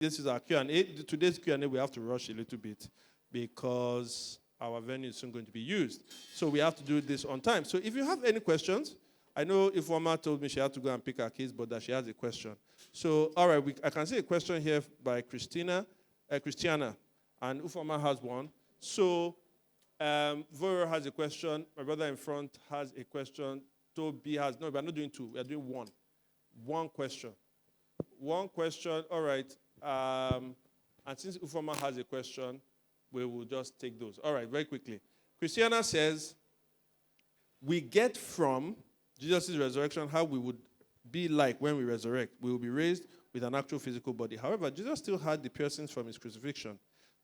This is our Q&A. Today's Q&A, we have to rush a little bit because our venue is soon going to be used. So we have to do this on time. So if you have any questions, I know Ifeoma told me she had to go and pick her kids, but that she has a question. So, all right, I can see a question here by Christiana, and Ifeoma has one. So, Vero has a question. My brother in front has a question. Toby has, no, we're not doing two. We're doing one. One question. One question, all right. And since Ifeoma has a question, we will just take those. All right, very quickly. Christiana says, we get from Jesus' resurrection how we would be like when we resurrect. We will be raised with an actual physical body. However, Jesus still had the piercings from his crucifixion.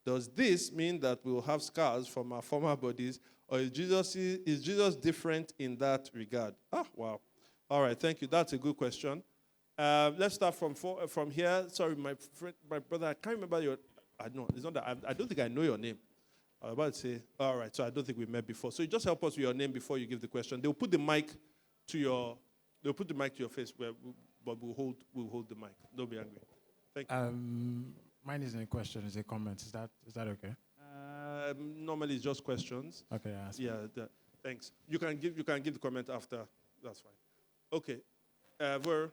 Does this mean that we will have scars from our former bodies, or is Jesus different in that regard? Wow. All right, thank you. That's a good question. Let's start from here. Sorry, my brother, I can't remember your. I know it's not that. I don't think I know your name. I was about to say. All right, so I don't think we met before. So you just help us with your name before you give the question. They'll put the mic to your. They'll put the mic to your face, but we'll hold the mic. Don't be angry. Thank you. Mine isn't a question; it's a comment. Is that okay? Normally it's just questions. Okay. Yeah. Thanks. You can give the comment after. That's fine. Okay. Where?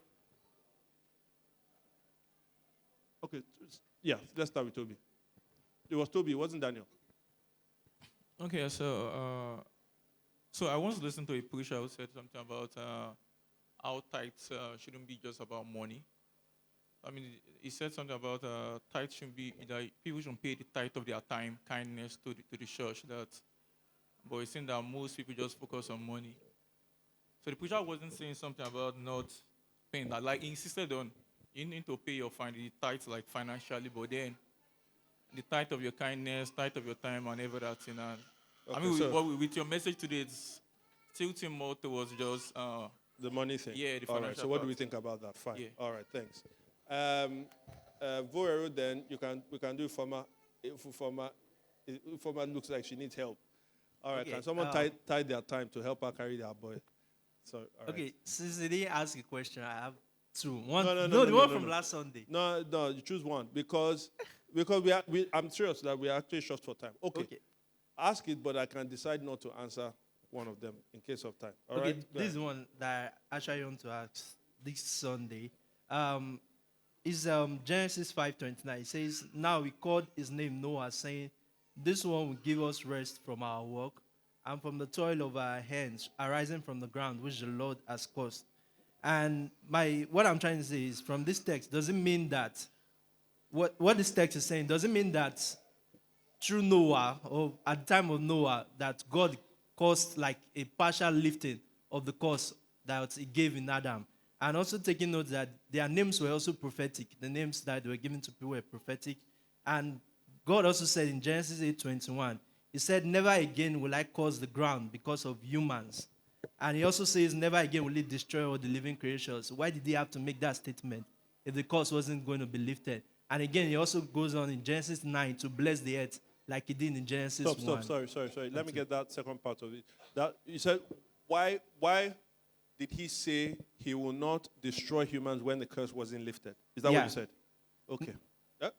Okay, yeah, let's start with Toby. It was Toby, it wasn't Daniel. Okay, so I once listened to a preacher who said something about how tithes shouldn't be just about money. I mean, he said something about tithes shouldn't be, that people shouldn't pay the tithe of their time, kindness to the church. But it seems that most people just focus on money. So the preacher wasn't saying something about not paying that. Like, he insisted on, you need to pay your the tithes like financially, but then the tithe of your kindness, tithe of your time, and everything. And okay, I mean, with your message today, it's tilting more towards just the money thing. Yeah, the financial. All right. So what do we think about that? Fine. Yeah. All right. Thanks. Voero, then we can do Ifeoma. Ifeoma looks like she needs help. All right. Okay, can someone tie their time to help her carry their boy? So all right. Since they didn't ask a question, I have two. The one from last Sunday. No, you choose one because I'm serious that we are actually short for time. Okay. Ask it, but I can decide not to answer one of them in case of time. All right? This one that I actually want to ask this Sunday is Genesis 5:29. It says, "Now we called his name Noah, saying, this one will give us rest from our work and from the toil of our hands arising from the ground which the Lord has caused." And what I'm trying to say is, from this text, doesn't mean that what this text is saying doesn't mean that through Noah, or at the time of Noah, that God caused like a partial lifting of the curse that he gave in Adam. And also taking note that their names were also prophetic. The names that were given to people were prophetic. And God also said in Genesis 8:21, he said, "Never again will I curse the ground because of humans." And he also says, "Never again will it destroy all the living creatures." Why did he have to make that statement if the curse wasn't going to be lifted? And again, he also goes on in Genesis 9 to bless the earth like he did in Genesis 1. Sorry. Let me get that second part of it. That you said, why did he say he will not destroy humans when the curse wasn't lifted? Is that what you said? Okay.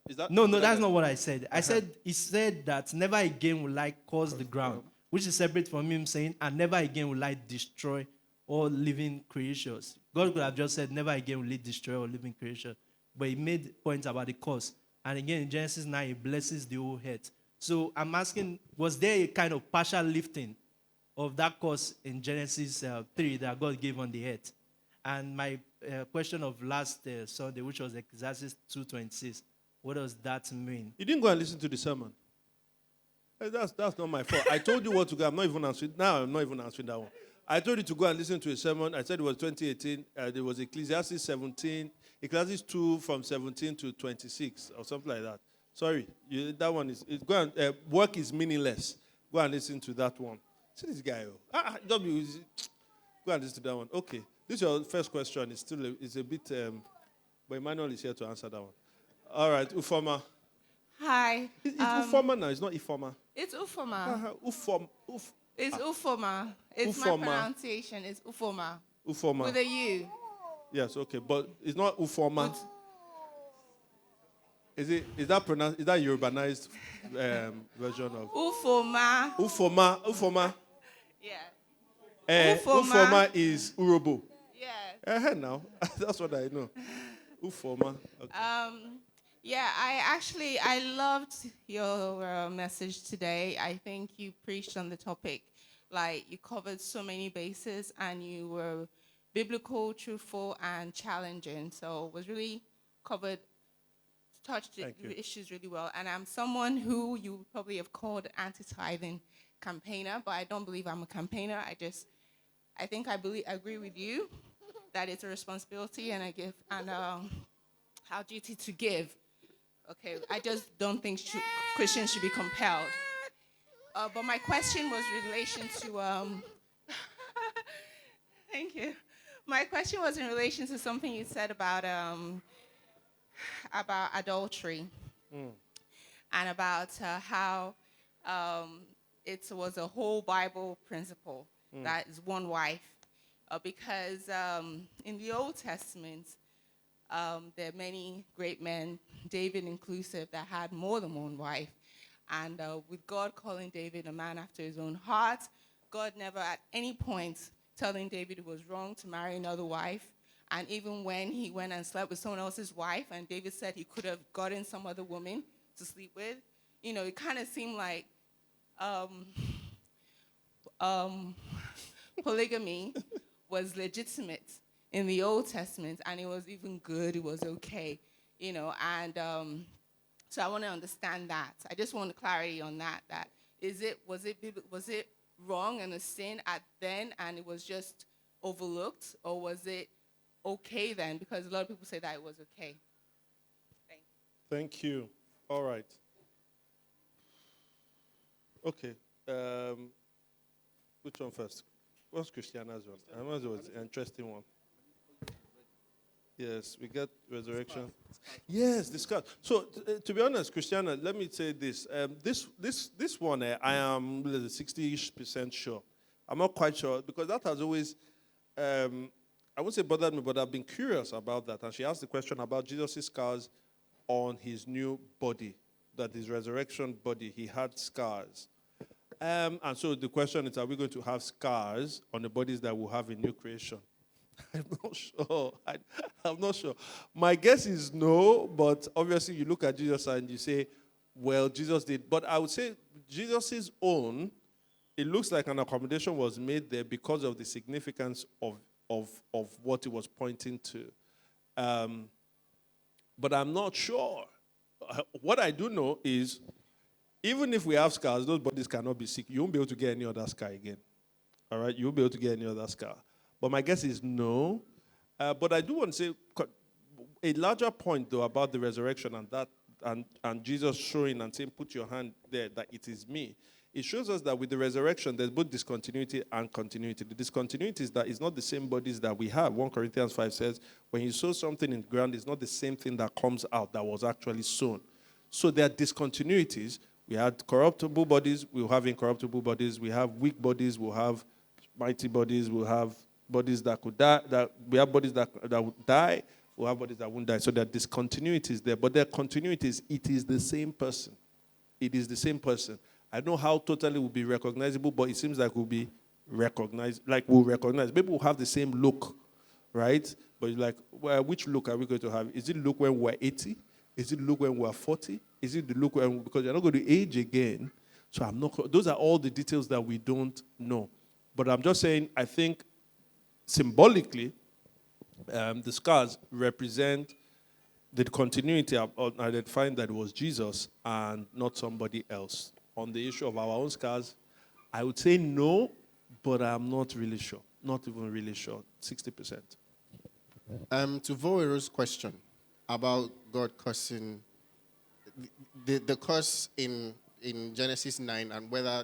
Is that? No, that's not what I said. I said, he said that never again will I curse the ground, which is separate from him saying, and never again will I destroy all living creatures. God could have just said, never again will he destroy all living creatures. But he made points about the curse. And again, in Genesis 9, he blesses the whole earth. So I'm asking, was there a kind of partial lifting of that curse in Genesis 3 that God gave on the earth? And my question of last Sunday, which was Ecclesiastes 2:26, what does that mean? You didn't go and listen to the sermon. That's not my fault. I told you what to go. I'm not even answering that one. I told you to go and listen to a sermon. I said it was 2018. There was Ecclesiastes 17, Ecclesiastes 2 from 17 to 26 or something like that. Sorry, that one is go and work is meaningless. Go and listen to that one. See this guy. Go and listen to that one. Okay, this is your first question. It's a bit, but Emmanuel is here to answer that one. All right, Ufoma. Hi. It's Ufoma now. It's not Ifoma. It's Ufoma. It's Ah. Ufoma. It's Ufoma. my pronunciation. It's Ufoma. Ufoma. With a U. Yes, okay, but it's not Ufoma. Is that pronounced? Is that Yorubanized version of Ufoma. Ufoma? Ufoma. Yeah. Ufoma. Ufoma is Urobo. Yeah. Now that's what I know. Ufoma. Okay. Yeah, I loved your message today. I think you preached on the topic. Like, you covered so many bases, and you were biblical, truthful, and challenging. So it was really touched the issues really well. And I'm someone who you probably have called anti-tithing campaigner, but I don't believe I'm a campaigner. I think I agree with you that it's a responsibility and our duty to give. Okay, I just don't think Christians should be compelled. But my question was in relation to thank you. My question was in relation to something you said about adultery and about how it was a whole Bible principle that is one wife, because in the Old Testament there are many great men, David inclusive, that had more than one wife. And with God calling David a man after his own heart, God never at any point telling David it was wrong to marry another wife. And even when he went and slept with someone else's wife, and David said he could have gotten some other woman to sleep with, it kind of seemed like polygamy was legitimate in the Old Testament, and it was even good, it was okay, so I want to understand that. I just want clarity on that. Was it wrong and a sin then, and it was just overlooked, or was it okay then? Because a lot of people say that it was okay. Thank you. All right. Okay. Which one first? What's Christiana's one? It was an interesting one. Yes, we get resurrection. Yes, discuss. So, to be honest, Christiana, let me say this. This one, I am 60% sure. I'm not quite sure, because that has always, I won't say bothered me, but I've been curious about that. And she asked the question about Jesus' scars on his new body, that his resurrection body, he had scars. And so the question is, are we going to have scars on the bodies that will have a new creation? I'm not sure. I'm not sure. My guess is no, but obviously you look at Jesus and you say, well, Jesus did. But I would say Jesus' own, it looks like an accommodation was made there because of the significance of what it was pointing to. But I'm not sure. What I do know is, even if we have scars, those bodies cannot be sick. You won't be able to get any other scar again. All right? You won't be able to get any other scar. But my guess is no. But I do want to say a larger point, though, about the resurrection and that, and Jesus showing and saying, put your hand there, that it is me. It shows us that with the resurrection, there's both discontinuity and continuity. The discontinuity is that it's not the same bodies that we have. 1 Corinthians 5 says, when you sow something in the ground, it's not the same thing that comes out that was actually sown. So there are discontinuities. We had corruptible bodies, we'll have incorruptible bodies. We have weak bodies, we'll have mighty bodies, we'll have bodies that could die, we have bodies that would die, we'll have bodies that won't die. So there are discontinuities there, but there are continuities. It is the same person. It is the same person. I don't know how totally will be recognizable, but it seems like we'll be recognized, like we'll recognize. Maybe we'll have the same look, right? But like, well, which look are we going to have? Is it look when we're 80? Is it look when we're 40? Is it the look when, because you're not going to age again. So I'm not, those are all the details that we don't know. But I'm just saying, I think symbolically, the scars represent the continuity of identifying that it was Jesus and not somebody else. On the issue of our own scars, I would say no, but I'm not really sure. Not even really sure. 60%. To Voero's question about God cursing, the curse in Genesis 9 and whether,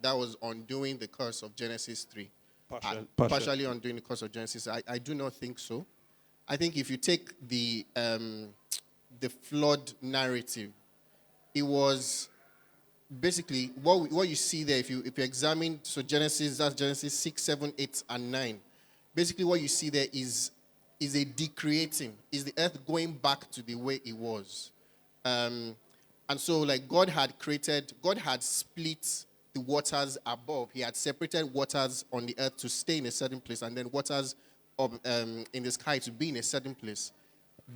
that was undoing the curse of Genesis 3. Partially undoing the curse of Genesis. I do not think so. I think if you take the flood narrative, it was basically what you see there. If you examine, so that's Genesis 6, 7, 8, and 9. Basically, what you see there is is a decreating. Is the earth going back to the way it was? And so, like, God had split the waters above. He had separated waters on the earth to stay in a certain place, and then waters in the sky to be in a certain place.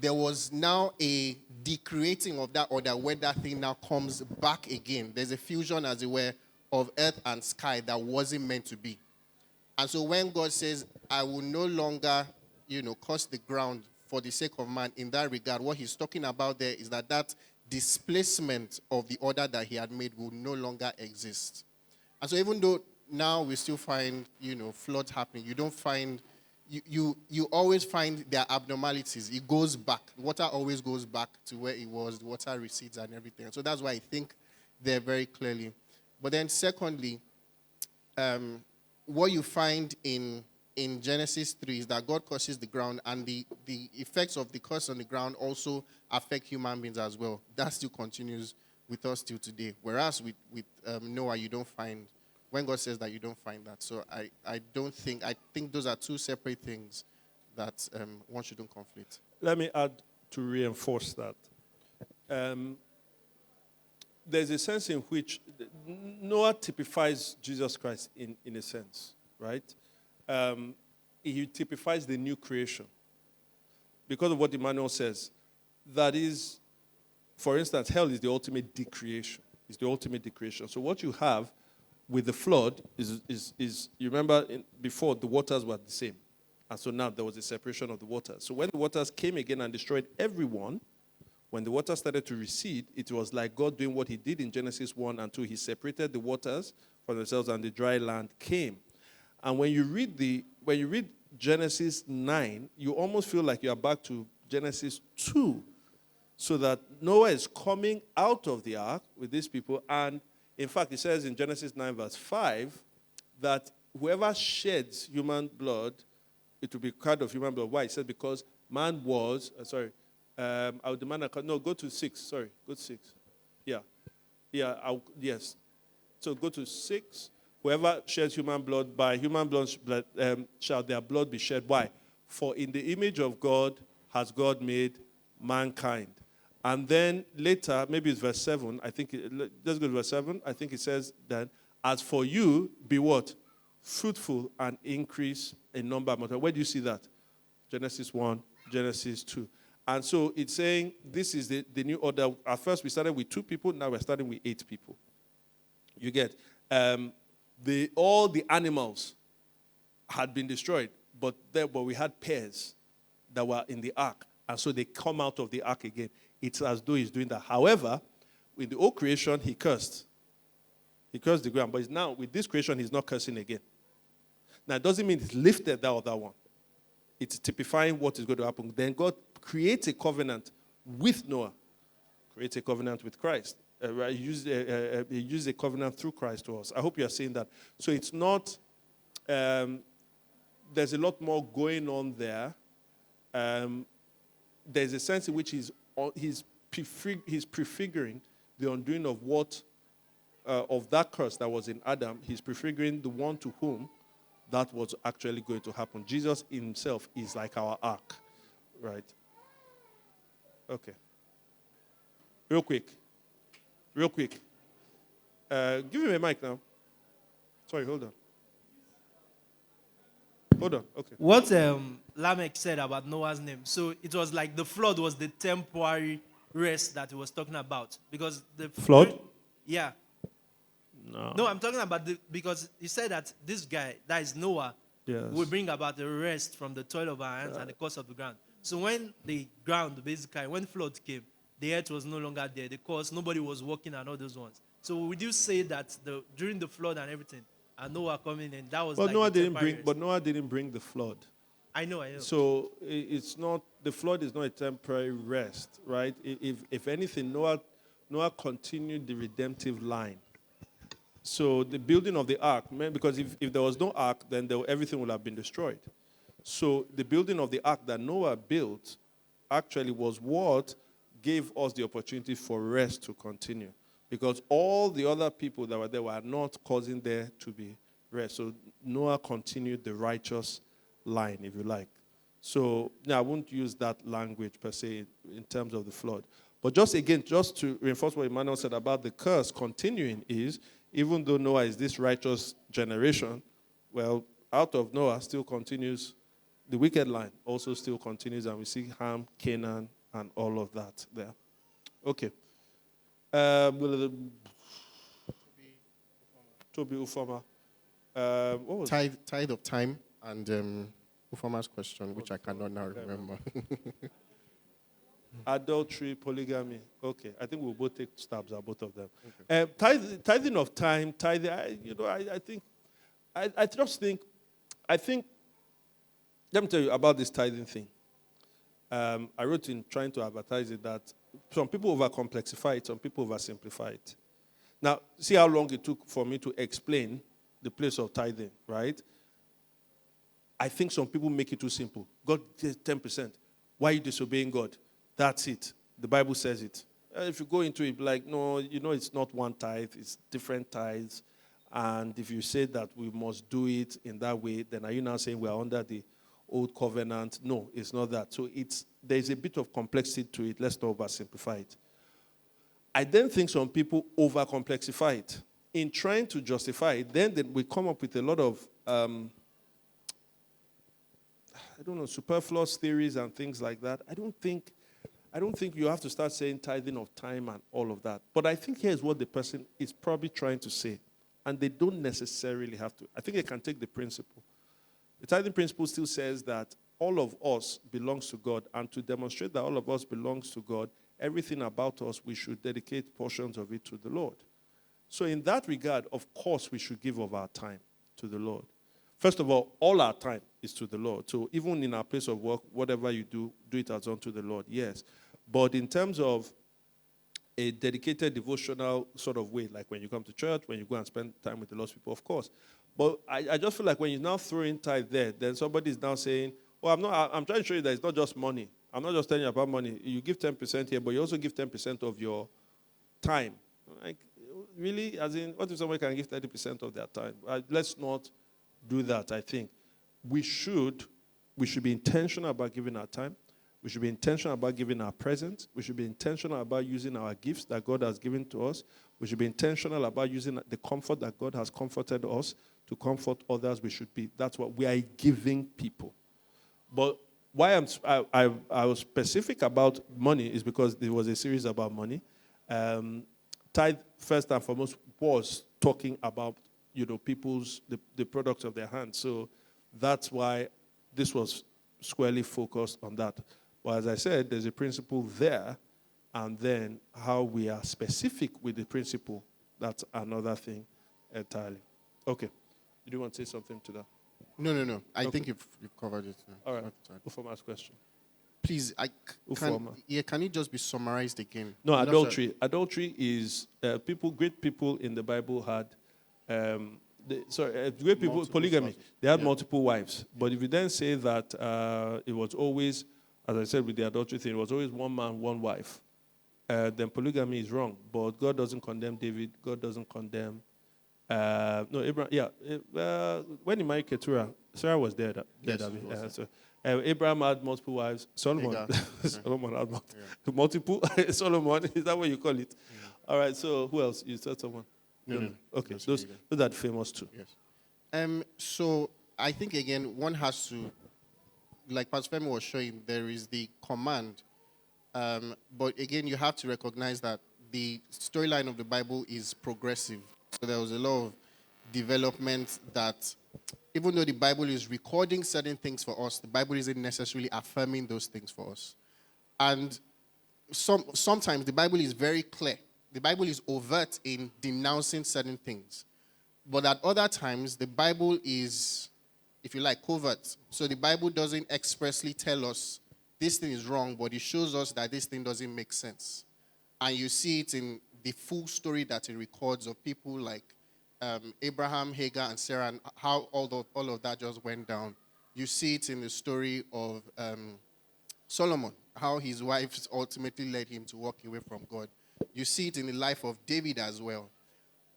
There was now a decreating of that order where that thing now comes back again. There's a fusion, as it were, of earth and sky that wasn't meant to be. And so when God says, I will no longer, curse the ground for the sake of man, in that regard, what he's talking about there is that displacement of the order that he had made will no longer exist. And so even though now we still find, floods happening, you don't find, you always find there are abnormalities. It goes back. Water always goes back to where it was. The water recedes and everything. And so that's why I think there very clearly. But then secondly, what you find in Genesis 3 is that God curses the ground, and the effects of the curse on the ground also affect human beings as well. That still continues with us till today. Whereas with Noah, you don't find, when God says that, you don't find that. So I think those are two separate things that one shouldn't conflict. Let me add to reinforce that. There's a sense in which Noah typifies Jesus Christ in a sense, right? He typifies the new creation. Because of what Emmanuel says, that is, for instance, hell is the ultimate decreation. It's the ultimate decreation. So what you have with the flood is you remember before the waters were the same. And so now there was a separation of the waters. So when the waters came again and destroyed everyone, when the water started to recede, it was like God doing what he did in Genesis 1 and 2. He separated the waters from themselves and the dry land came. And when you read Genesis 9, you almost feel like you are back to Genesis 2. So that Noah is coming out of the ark with these people. And in fact, it says in Genesis 9 verse 5 that whoever sheds human blood, it will be kind of human blood. Why? It says because man was, I would demand go to 6. Sorry, go to 6. Yeah. Yes. So go to 6. Whoever sheds human blood, by human blood shall their blood be shed. Why? For in the image of God has God made mankind. And then later, maybe it's verse 7. Let's go to verse 7. I think it says that, as for you, be what? Fruitful and increase in number. Where do you see that? Genesis 1, Genesis 2. And so it's saying this is the new order. At first we started with 2 people, now we're starting with 8 people. You get all the animals had been destroyed, but we had pairs that were in the ark, and so they come out of the ark again. It's as though he's doing that. However, with the old creation, he cursed. He cursed the ground, but now with this creation, he's not cursing again. Now, it doesn't mean he's lifted that other one. It's typifying what is going to happen. Then God creates a covenant with Noah, creates a covenant with Christ. He used a covenant through Christ to us. I hope you are seeing that. So it's not, there's a lot more going on there. There's a sense in which he's prefiguring the undoing of of that curse that was in Adam. He's prefiguring the one to whom that was actually going to happen. Jesus himself is like our ark, right? Okay. Real quick. Give him a mic now. Sorry, hold on. Okay. What Lamech said about Noah's name. So it was like the flood was the temporary rest that he was talking about. Because the flood? Yeah. No, I'm talking about because he said that this guy, that is Noah, will bring about the rest from the toil of our hands and the curse of the ground. So when the ground, basically, when flood came, the earth was no longer there. The curse, nobody was working and all those ones. So would you say that during the flood and everything, and Noah coming in, that was But like Noah didn't bring the flood. I know. So it's not, the flood is not a temporary rest, right? If anything, Noah continued the redemptive line. So the building of the ark, because if there was no ark, then everything would have been destroyed. So the building of the ark that Noah built actually was what gave us the opportunity for rest to continue. Because all the other people that were there were not causing there to be rest. So Noah continued the righteous line, if you like. So I won't use that language per se in terms of the flood. But just to reinforce what Emmanuel said about the curse continuing is, even though Noah is this righteous generation, well, out of Noah still continues, the wicked line also still continues, and we see Ham, Canaan, and all of that there. Okay. Toby Ufoma. What was Tithe of time and Ufama's question, which I cannot now remember. Adultery, polygamy. Okay, I think we'll both take stabs at both of them. Okay. Tithing of time, tithing. I think. Let me tell you about this tithing thing. I wrote in trying to advertise it that some people overcomplexify it, some people oversimplify it. Now, see how long it took for me to explain the place of tithing, right? I think some people make it too simple. God says 10%. Why are you disobeying God? That's it. The Bible says it. If you go into it, like, no, it's not one tithe, it's different tithes. And if you say that we must do it in that way, then are you now saying we are under the old covenant? No, it's not that. So there's a bit of complexity to it. Let's not oversimplify it. I then think some people overcomplexify it. In trying to justify it, then we come up with a lot of, superfluous theories and things like that. I don't think you have to start saying tithing of time and all of that. But I think here's what the person is probably trying to say. And they don't necessarily have to. I think they can take the principle. The tithing principle still says that all of us belongs to God. And to demonstrate that all of us belongs to God, everything about us, we should dedicate portions of it to the Lord. So in that regard, of course, we should give of our time to the Lord. First of all our time is to the Lord. So even in our place of work, whatever you do it as unto the Lord, yes. But in terms of a dedicated devotional sort of way, like when you come to church, when you go and spend time with the Lord's people, of course. But I just feel like when you now throw in tithe there, then somebody is now saying, I'm trying to show you that it's not just money. I'm not just telling you about money. You give 10% here, but you also give 10% of your time. Like, really? As in, what if somebody can give 30% of their time? Let's not do that, I think. We should be intentional about giving our time. We should be intentional about giving our presence. We should be intentional about using our gifts that God has given to us. We should be intentional about using the comfort that God has comforted us to comfort others. That's what we are giving people. But why I was specific about money is because there was a series about money. Tithe, first and foremost, was talking about people's the products of their hands. So that's why this was squarely focused on that. But as I said, there's a principle there, and then how we are specific with the principle, that's another thing entirely. Okay. You do want to say something to that? No. I think you've covered it. All right. Ufoma's question. Please, can it just be summarized again? No, adultery. Sure. Adultery is great people in the Bible had, great people, polygamy. Spouses. They had multiple wives. But if you then say that it was always, as I said with the adultery thing, it was always one man, one wife, then polygamy is wrong. But God doesn't condemn David. God doesn't condemn. Abraham. Yeah. When he married Keturah, Sarah was there. Abraham had multiple wives. Solomon. Solomon had multiple. Solomon. Is that what you call it? Yeah. All right. So who else? You said someone. No. Okay. Those are famous too. Yes. So I think again one has to, like Pastor Femi was showing, there is the command, but again you have to recognize that the storyline of the Bible is progressive. So there was a lot of development that, even though the Bible is recording certain things for us, the Bible isn't necessarily affirming those things for us. And sometimes the Bible is very clear. The Bible is overt in denouncing certain things. But at other times, the Bible is, if you like, covert. So the Bible doesn't expressly tell us this thing is wrong, but it shows us that this thing doesn't make sense. And you see it in the full story that it records of people like Abraham, Hagar, and Sarah, and how all of that just went down. You see it in the story of Solomon, how his wives ultimately led him to walk away from God. You see it in the life of David as well.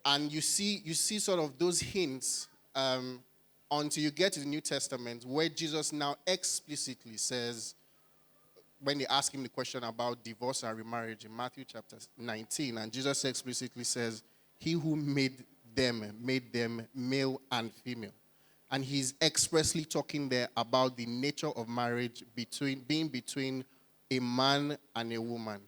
And you see sort of those hints until you get to the New Testament, where Jesus now explicitly says, when they ask him the question about divorce and remarriage in Matthew chapter 19, and Jesus explicitly says, he who made them male and female. And he's expressly talking there about the nature of marriage being between a man and a woman.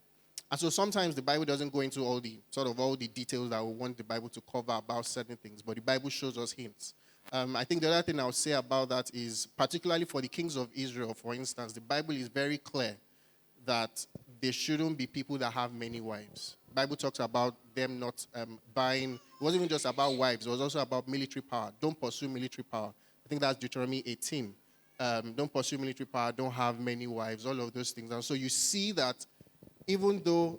And so sometimes the Bible doesn't go into all the details that we want the Bible to cover about certain things, but the Bible shows us hints. I think the other thing I'll say about that is, particularly for the kings of Israel, for instance, the Bible is very clear that there shouldn't be people that have many wives. The Bible talks about them not buying. It wasn't even just about wives. It was also about military power. Don't pursue military power. I think that's Deuteronomy 18. Don't pursue military power. Don't have many wives. All of those things. And so you see that even though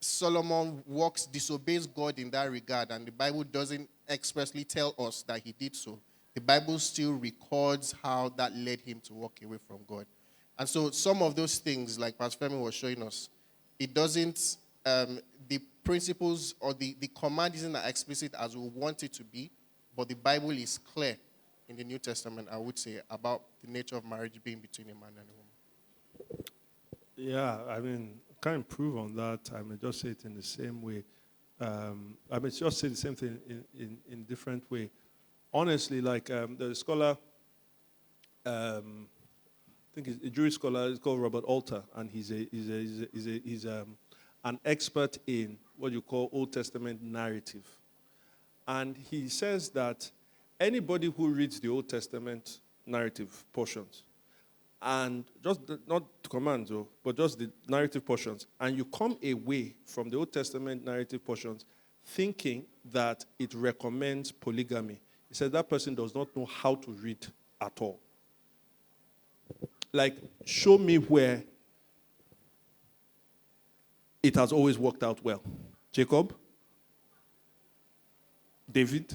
Solomon disobeys God in that regard, and the Bible doesn't expressly tell us that he did so, the Bible still records how that led him to walk away from God. And so some of those things, like Pastor Femi was showing us, it doesn't, the principles or the command isn't as explicit as we want it to be, but the Bible is clear in the New Testament, I would say, about the nature of marriage being between a man and a woman. Yeah, I mean, can't improve on that. I may just say it in the same way. I may just say the same thing in different way. Honestly, like the scholar, I think he's a Jewish scholar, he's called Robert Alter, and he's an expert in what you call Old Testament narrative. And he says that anybody who reads the Old Testament narrative portions, and just not commands, but just the narrative portions, and you come away from the Old Testament narrative portions thinking that it recommends polygamy, he said that person does not know how to read at all. Like, show me where it has always worked out well. Jacob, David,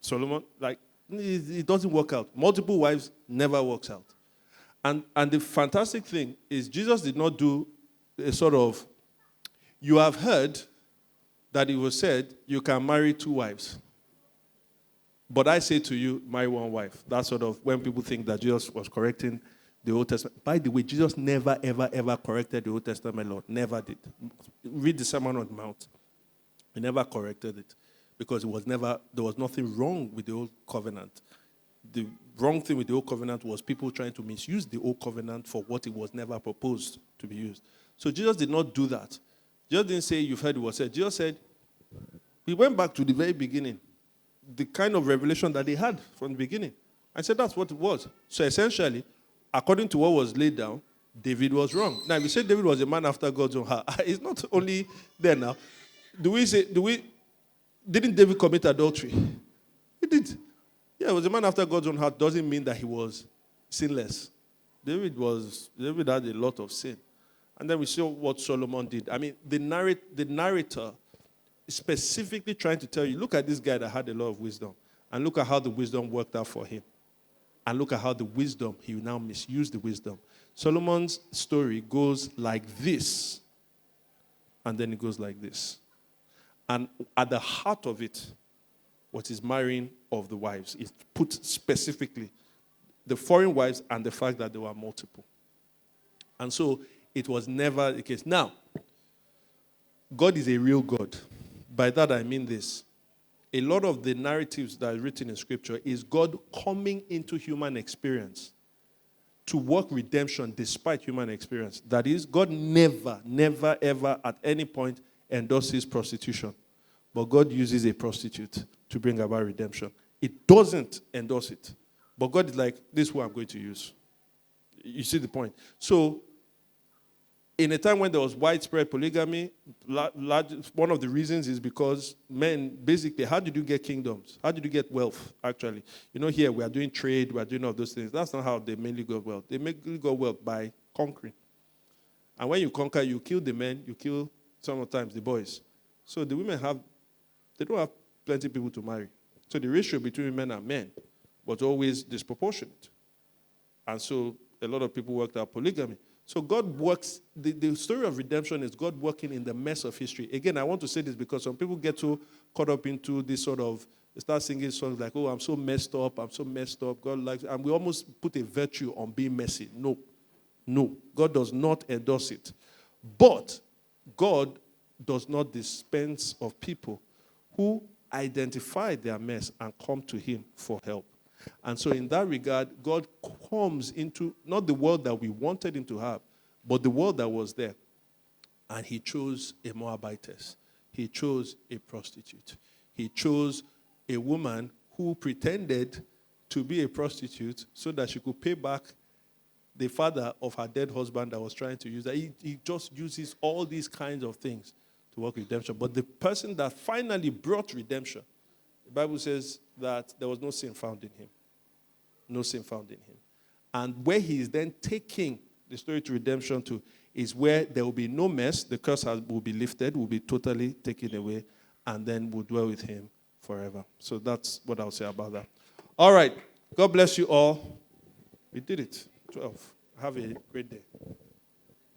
Solomon, like, it doesn't work out. Multiple wives never works out. And the fantastic thing is Jesus did not do a sort of, you have heard that it was said you can marry 2 wives. But I say to you, marry 1 wife. That's sort of when people think that Jesus was correcting the Old Testament. By the way, Jesus never, ever, ever corrected the Old Testament law. Never did. Read the Sermon on the Mount. He never corrected it because there was nothing wrong with the Old Covenant. The wrong thing with the Old Covenant was people trying to misuse the Old Covenant for what it was never proposed to be used. So Jesus did not do that. Jesus didn't say, you've heard it was said. Jesus said, he went back to the very beginning, the kind of revelation that they had from the beginning. I said that's what it was. So essentially, according to what was laid down, David was wrong. Now, if you say David was a man after God's own heart, it's not only there now. Didn't David commit adultery? He did. Yeah, he was a man after God's own heart. Doesn't mean that he was sinless. David had a lot of sin. And then we saw what Solomon did. I mean, the narrator is specifically trying to tell you, look at this guy that had a lot of wisdom. And look at how the wisdom worked out for him. And look at how the wisdom, he now misused the wisdom. Solomon's story goes like this. And then it goes like this. And at the heart of it, what is marrying of the wives is put specifically the foreign wives and the fact that there were multiple. And so it was never the case. Now, God is a real God. By that I mean this. A lot of the narratives that are written in Scripture is God coming into human experience to work redemption despite human experience. That is, God never, never, ever at any point endorses prostitution. But God uses a prostitute to bring about redemption. It doesn't endorse it. But God is like, this is what I'm going to use. You see the point? So, in a time when there was widespread polygamy, one of the reasons is because men, basically, how did you get kingdoms? How did you get wealth, actually? You know, here we are doing trade, we are doing all those things. That's not how they mainly got wealth. They mainly got wealth by conquering. And when you conquer, you kill the men, you kill sometimes the boys. So the women they don't have plenty of people to marry. So the ratio between women and men was always disproportionate. And so a lot of people worked out polygamy. So God works, the story of redemption is God working in the mess of history. Again, I want to say this because some people get so caught up into this sort of We start singing songs like, oh, I'm so messed up, I'm so messed up. God likes it. And we almost put a virtue on being messy. No. No. God does not endorse it. But God does not dispense of people who identify their mess and come to him for help. And so in that regard, God comes into not the world that we wanted him to have, but the world that was there. And he chose a Moabitess. He chose a prostitute. He chose a woman who pretended to be a prostitute so that she could pay back the father of her dead husband that was trying to use her. He just uses all these kinds of things to work redemption. But the person that finally brought redemption, the Bible says that there was no sin found in him. No sin found in him. And where he is then taking the story to redemption to is where there will be no mess, the curse will be lifted, will be totally taken away, and then will dwell with him forever. So that's what I'll say about that. All right. God bless you all. We did it. 12. Have a great day.